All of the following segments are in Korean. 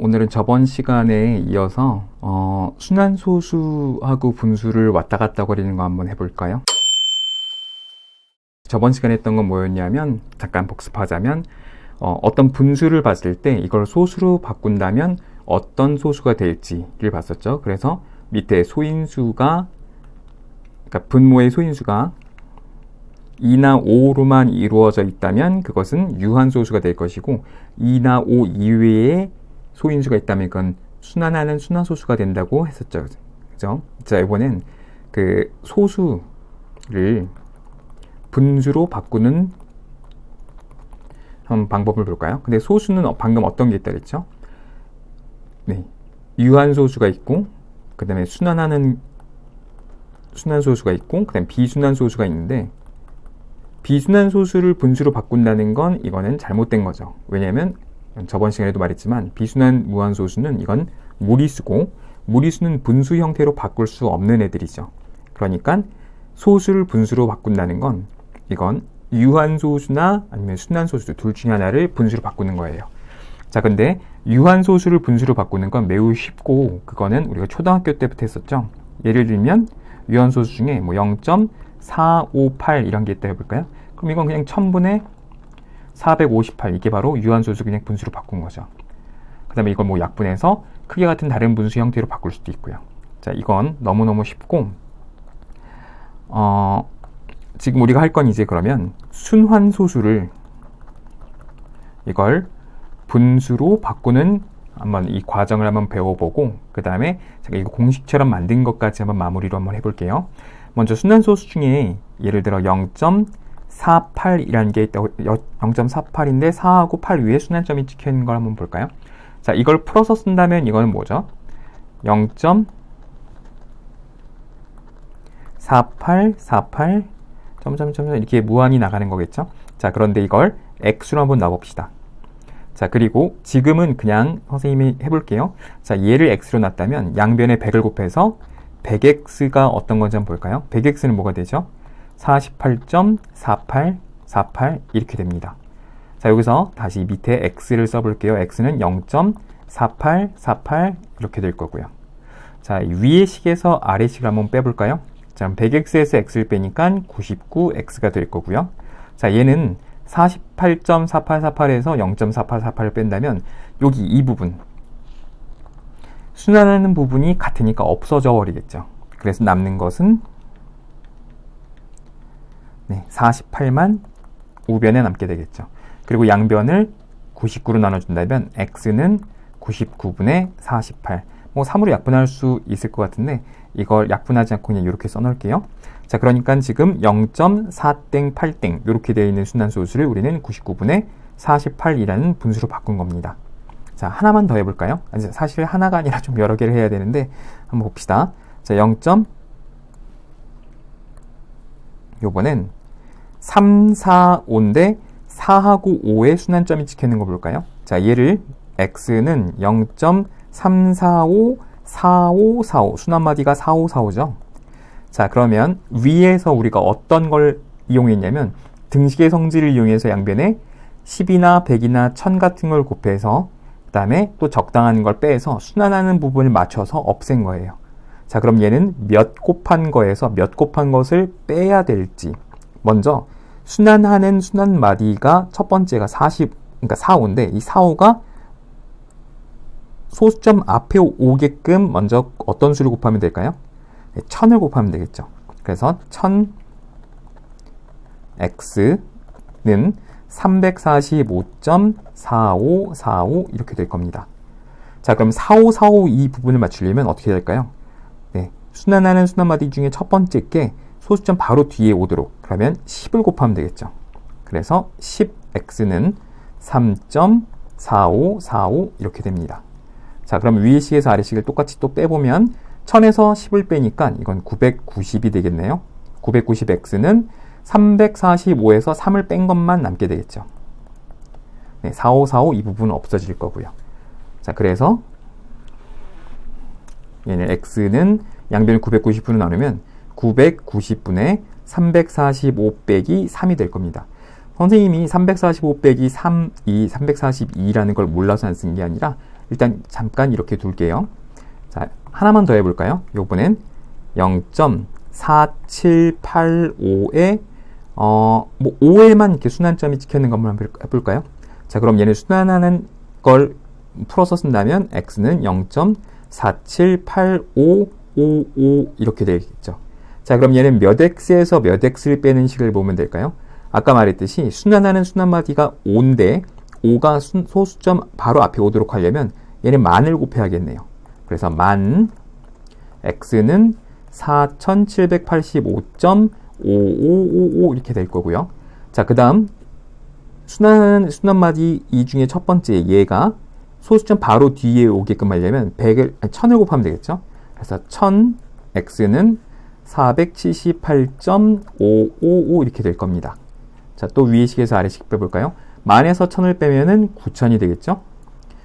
오늘은 저번 시간에 이어서 순환소수하고 분수를 왔다 갔다 거리는 거 한번 해볼까요? 저번 시간에 했던 건 뭐였냐면, 잠깐 복습하자면 어떤 분수를 봤을 때 이걸 소수로 바꾼다면 어떤 소수가 될지를 봤었죠. 그래서 밑에 소인수가, 그러니까 분모의 소인수가 2나 5로만 이루어져 있다면 그것은 유한소수가 될 것이고, 2나 5 이외에 소인수가 있다면 그건 순환하는 순환소수가 된다고 했었죠. 그죠? 자, 이번엔 그 소수를 분수로 바꾸는 한 방법을 볼까요? 근데 소수는 방금 어떤 게 있다 그랬죠? 네, 유한소수가 있고, 그 다음에 순환하는 순환소수가 있고, 그 다음에 비순환소수가 있는데, 비순환소수를 분수로 바꾼다는 건 이거는 잘못된 거죠. 왜냐하면 저번 시간에도 말했지만 비순환 무한소수는 이건 무리수고, 무리수는 분수 형태로 바꿀 수 없는 애들이죠. 그러니까 소수를 분수로 바꾼다는 건 이건 유한소수나 아니면 순환소수 둘 중에 하나를 분수로 바꾸는 거예요. 자, 근데 유한소수를 분수로 바꾸는 건 매우 쉽고, 그거는 우리가 초등학교 때부터 했었죠. 예를 들면 유한소수 중에 뭐 0.458 이런 게 있다 해볼까요? 그럼 이건 그냥 1000분의 458, 이게 바로 유한소수 그냥 분수로 바꾼 거죠. 그 다음에 이걸 뭐 약분해서 크기 같은 다른 분수 형태로 바꿀 수도 있고요. 자, 이건 너무너무 쉽고, 지금 우리가 할 건 이제 그러면 순환소수를 이걸 분수로 바꾸는 한번 이 과정을 한번 배워보고, 그 다음에 제가 이거 공식처럼 만든 것까지 한번 마무리로 한번 해볼게요. 먼저 순환소수 중에 예를 들어 0.48이라는 게 있다고, 0.48인데 4하고 8 위에 순환점이 찍혀 있는 걸 한번 볼까요? 자, 이걸 풀어서 쓴다면 이거는 뭐죠? 0.4848 점점점 이렇게 무한히 나가는 거겠죠? 자, 그런데 이걸 x로 한번 놔봅시다. 자, 그리고 지금은 그냥 선생님이 해볼게요. 자, 얘를 x로 놨다면 양변에 100을 곱해서 100x가 어떤 건지 한번 볼까요? 100x는 뭐가 되죠? 48.4848 이렇게 됩니다. 자, 여기서 다시 밑에 x를 써볼게요. x는 0.4848 이렇게 될 거고요. 자, 위의 식에서 아래 식을 한번 빼볼까요? 자, 100x에서 x를 빼니까 99x가 될 거고요. 자, 얘는 48.4848에서 0.4848을 뺀다면 여기 이 부분, 순환하는 부분이 같으니까 없어져 버리겠죠. 그래서 남는 것은 48만 우변에 남게 되겠죠. 그리고 양변을 99로 나눠준다면 x는 99분의 48. 뭐 3으로 약분할 수 있을 것 같은데 이걸 약분하지 않고 그냥 이렇게 써놓을게요. 자, 그러니까 지금 0.4땡8땡 이렇게 되어 있는 순환소수를 우리는 99분의 48이라는 분수로 바꾼 겁니다. 자, 하나만 더 해볼까요? 사실 하나가 아니라 좀 여러 개를 해야 되는데 한번 봅시다. 자, 요번엔 3, 4, 5인데 4하고 5에 순환점이 찍혀 있는 거 볼까요? 자, 얘를 x는 0.345 4545 순환마디가 4545죠. 자, 그러면 위에서 우리가 어떤 걸 이용했냐면 등식의 성질을 이용해서 양변에 10이나 100이나 1000 같은 걸 곱해서 그 다음에 또 적당한 걸 빼서 순환하는 부분을 맞춰서 없앤 거예요. 자, 그럼 얘는 몇 곱한 거에서 몇 곱한 것을 빼야 될지, 먼저 순환하는 순환마디가 첫 번째가 40, 그러니까 45인데 이 45가 소수점 앞에 오게끔 먼저 어떤 수를 곱하면 될까요? 1000을 곱하면 되겠죠. 그래서 1000x는 345.4545 이렇게 될 겁니다. 자, 그럼 4545 이 부분을 맞추려면 어떻게 될까요? 네, 순환하는 순환마디 중에 첫 번째 게 소수점 바로 뒤에 오도록, 그러면 10을 곱하면 되겠죠. 그래서 10x는 3.4545 이렇게 됩니다. 자, 그럼 위의 식에서 아래 식을 똑같이 또 빼보면 1000에서 10을 빼니까 이건 990이 되겠네요. 990x는 345에서 3을 뺀 것만 남게 되겠죠. 네, 4545 이 부분은 없어질 거고요. 자, 그래서 얘는 x는 양변을 990분으로 나누면 990분의 345 빼기 3이 될 겁니다. 선생님이 345 빼기 3이 342라는 걸 몰라서 안 쓴 게 아니라 일단 잠깐 이렇게 둘게요. 자, 하나만 더 해볼까요? 요번엔 0.4785에 5에만 이렇게 순환점이 찍혀 있는 거 한번 해볼까요? 자, 그럼 얘는 순환하는 걸 풀어서 쓴다면 x는 0.478555 이렇게 되겠죠. 자, 그럼 얘는 몇 x에서 몇 x를 빼는 식을 보면 될까요? 아까 말했듯이 순환하는 순환마디가 5인데 5가 소수점 바로 앞에 오도록 하려면 얘는 만을 곱해야겠네요. 그래서 만 x는 4785.5555 이렇게 될 거고요. 자, 그 다음 순환하는 순환마디 이 중에 첫 번째 얘가 소수점 바로 뒤에 오게끔 하려면 1000을 곱하면 되겠죠. 그래서 1000 x는 478.555 이렇게 될 겁니다. 자, 또 위의 식에서 아래식 빼볼까요? 만에서 1000을 빼면은 9000이 되겠죠.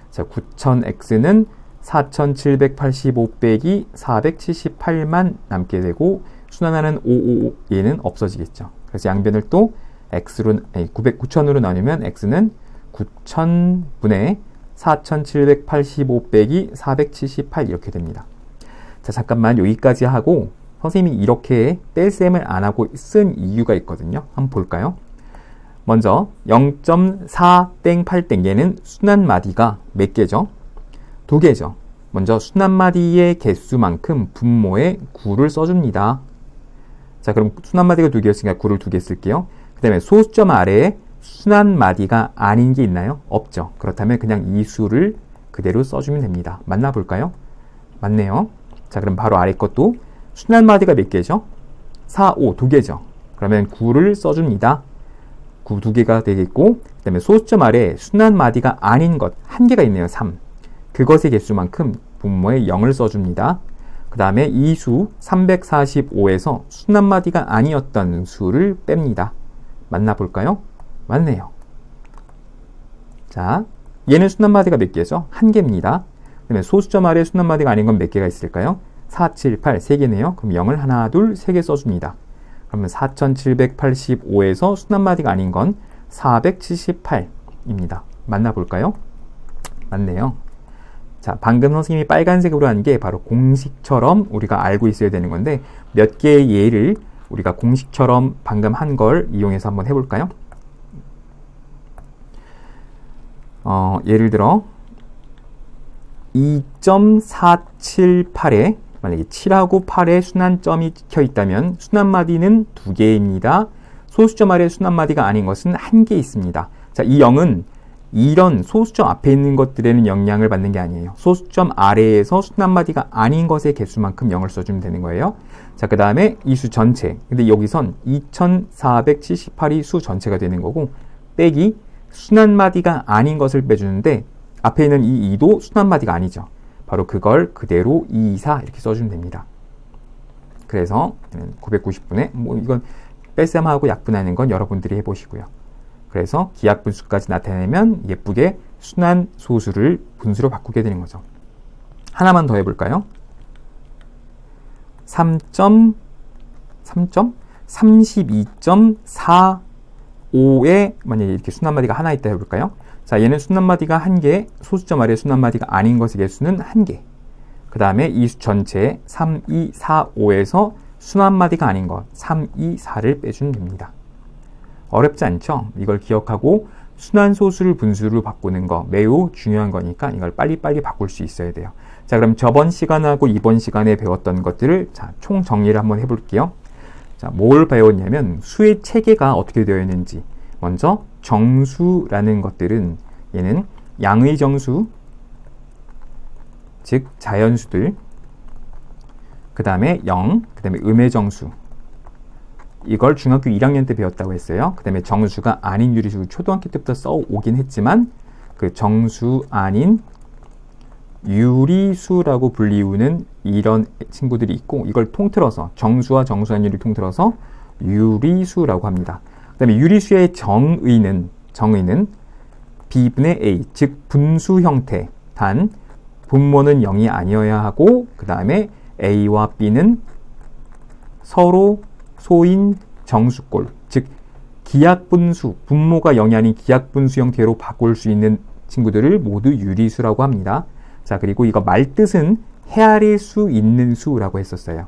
자, 9000x는 4785 빼기 478만 남게 되고 순환하는 555 얘는 없어지겠죠. 그래서 양변을 또 x로 9000으로 나누면 x는 9000분의 4785 빼기 478 이렇게 됩니다. 자, 잠깐만 여기까지 하고 선생님이 이렇게 뺄셈을 안 하고 쓴 이유가 있거든요. 한번 볼까요? 먼저 0.4땡8땡 얘는 순환마디가 몇 개죠? 2개죠. 먼저 순환마디의 개수만큼 분모에 9를 써줍니다. 자, 그럼 순환마디가 2개였으니까 9를 2개 쓸게요. 그 다음에 소수점 아래에 순환마디가 아닌 게 있나요? 없죠. 그렇다면 그냥 이 수를 그대로 써주면 됩니다. 맞나 볼까요? 맞네요. 자, 그럼 바로 아래 것도 순환마디가 몇 개죠? 4, 5, 2개죠. 그러면 9를 써줍니다. 9 2개가 되겠고, 그 다음에 소수점 아래 순환마디가 아닌 것 1개가 있네요. 3. 그것의 개수만큼 분모에 0을 써줍니다. 그 다음에 이 수 345에서 순환마디가 아니었던 수를 뺍니다. 맞나 볼까요? 맞네요. 자, 얘는 순환마디가 몇 개죠? 1개입니다. 그 다음에 소수점 아래 순환마디가 아닌 건 몇 개가 있을까요? 4, 7, 8, 3개네요. 그럼 0을 하나, 둘, 3개 써줍니다. 그러면 4785에서 순환마디가 아닌 건 478입니다. 맞나 볼까요? 맞네요. 자, 방금 선생님이 빨간색으로 한 게 바로 공식처럼 우리가 알고 있어야 되는 건데 몇 개의 예를 우리가 공식처럼 방금 한 걸 이용해서 한번 해볼까요? 예를 들어 2.478에 만약에 7하고 8에 순환점이 찍혀 있다면 순환마디는 2개입니다. 소수점 아래 순환마디가 아닌 것은 1개 있습니다. 자, 이 0은 이런 소수점 앞에 있는 것들에는 영향을 받는 게 아니에요. 소수점 아래에서 순환마디가 아닌 것의 개수만큼 0을 써주면 되는 거예요. 자, 그 다음에 이 수 전체. 근데 여기선 2478이 수 전체가 되는 거고 빼기 순환마디가 아닌 것을 빼주는데 앞에 있는 이 2도 순환마디가 아니죠. 바로 그걸 그대로 2, 4 이렇게 써주면 됩니다. 그래서 990분의 이건 뺄셈하고 약분하는 건 여러분들이 해보시고요. 그래서 기하분수까지 나타내면 예쁘게 순환소수를 분수로 바꾸게 되는 거죠. 하나만 더 해볼까요? 32.45에 만약에 이렇게 순환마디가 하나 있다 해볼까요? 자, 얘는 순환마디가 1개, 소수점 아래 순환마디가 아닌 것의 개수는 1개. 그 다음에 이 수 전체 3, 2, 4, 5에서 순환마디가 아닌 것 3, 2, 4를 빼주면 됩니다. 어렵지 않죠? 이걸 기억하고 순환소수를 분수로 바꾸는 거 매우 중요한 거니까 이걸 빨리빨리 바꿀 수 있어야 돼요. 자, 그럼 저번 시간하고 이번 시간에 배웠던 것들을 총 정리를 한번 해볼게요. 자, 뭘 배웠냐면 수의 체계가 어떻게 되어 있는지. 먼저 정수라는 것들은 얘는 양의 정수, 즉 자연수들, 그 다음에 0, 그 다음에 음의 정수. 이걸 중학교 1학년 때 배웠다고 했어요. 그 다음에 정수가 아닌 유리수 초등학교 때부터 써오긴 했지만 그 정수 아닌 유리수라고 불리우는 이런 친구들이 있고 이걸 통틀어서 정수와 정수 아닌 유리 통틀어서 유리수라고 합니다. 그 다음에 유리수의 정의는 B분의 A, 즉 분수 형태. 단 분모는 0이 아니어야 하고 그 다음에 A와 B는 서로 소인 정수꼴, 즉 기하분수, 분모가 0이 아닌 기하분수 형태로 바꿀 수 있는 친구들을 모두 유리수라고 합니다. 자, 그리고 이거 말뜻은 헤아릴 수 있는 수라고 했었어요.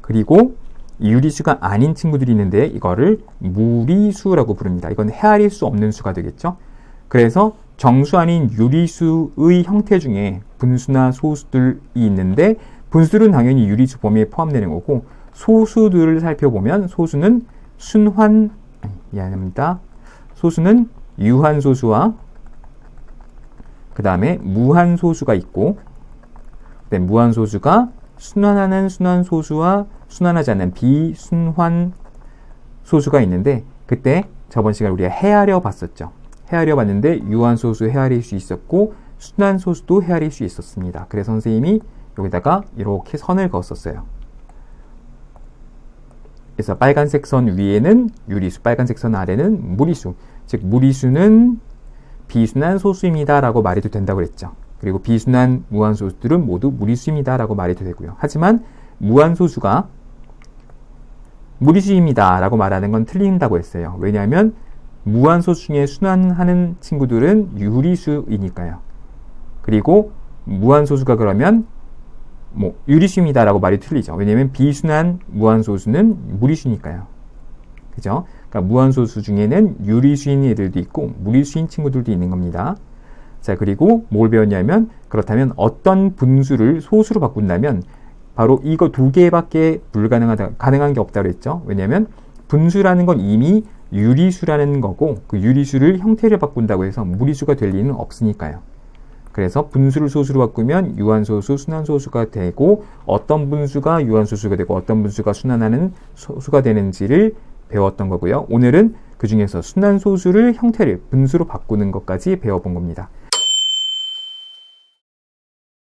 그리고 유리수가 아닌 친구들이 있는데 이거를 무리수라고 부릅니다. 이건 헤아릴 수 없는 수가 되겠죠. 그래서 정수 아닌 유리수의 형태 중에 분수나 소수들이 있는데 분수들은 당연히 유리수 범위에 포함되는 거고 소수들을 살펴보면 소수는 소수는 유한소수와 그 다음에 무한소수가 있고 무한소수가 순환하는 순환소수와 순환하지 않는 비순환 소수가 있는데 그때 저번 시간에 우리가 헤아려 봤었죠. 헤아려 봤는데 유한소수 헤아릴 수 있었고 순환소수도 헤아릴 수 있었습니다. 그래서 선생님이 여기다가 이렇게 선을 그었었어요. 그래서 빨간색 선 위에는 유리수, 빨간색 선 아래는 무리수. 즉 무리수는 비순환 소수입니다 라고 말해도 된다고 그랬죠. 그리고 비순환 무한소수들은 모두 무리수입니다 라고 말해도 되고요. 하지만 무한소수가 무리수입니다 라고 말하는 건 틀린다고 했어요. 왜냐하면 무한소수 중에 순환하는 친구들은 유리수이니까요. 그리고 무한소수가 그러면 유리수입니다 라고 말이 틀리죠. 왜냐하면 비순환 무한소수는 무리수니까요. 그죠? 그러니까 무한소수 중에는 유리수인 애들도 있고 무리수인 친구들도 있는 겁니다. 자, 그리고 뭘 배웠냐면 그렇다면 어떤 분수를 소수로 바꾼다면 바로 이거 두 개밖에 가능한 게 없다고 했죠. 왜냐하면 분수라는 건 이미 유리수라는 거고 그 유리수를 형태를 바꾼다고 해서 무리수가 될 리는 없으니까요. 그래서 분수를 소수로 바꾸면 유한소수, 순환소수가 되고 어떤 분수가 유한소수가 되고 어떤 분수가 순환하는 소수가 되는지를 배웠던 거고요. 오늘은 그 중에서 순환소수를 형태를 분수로 바꾸는 것까지 배워본 겁니다.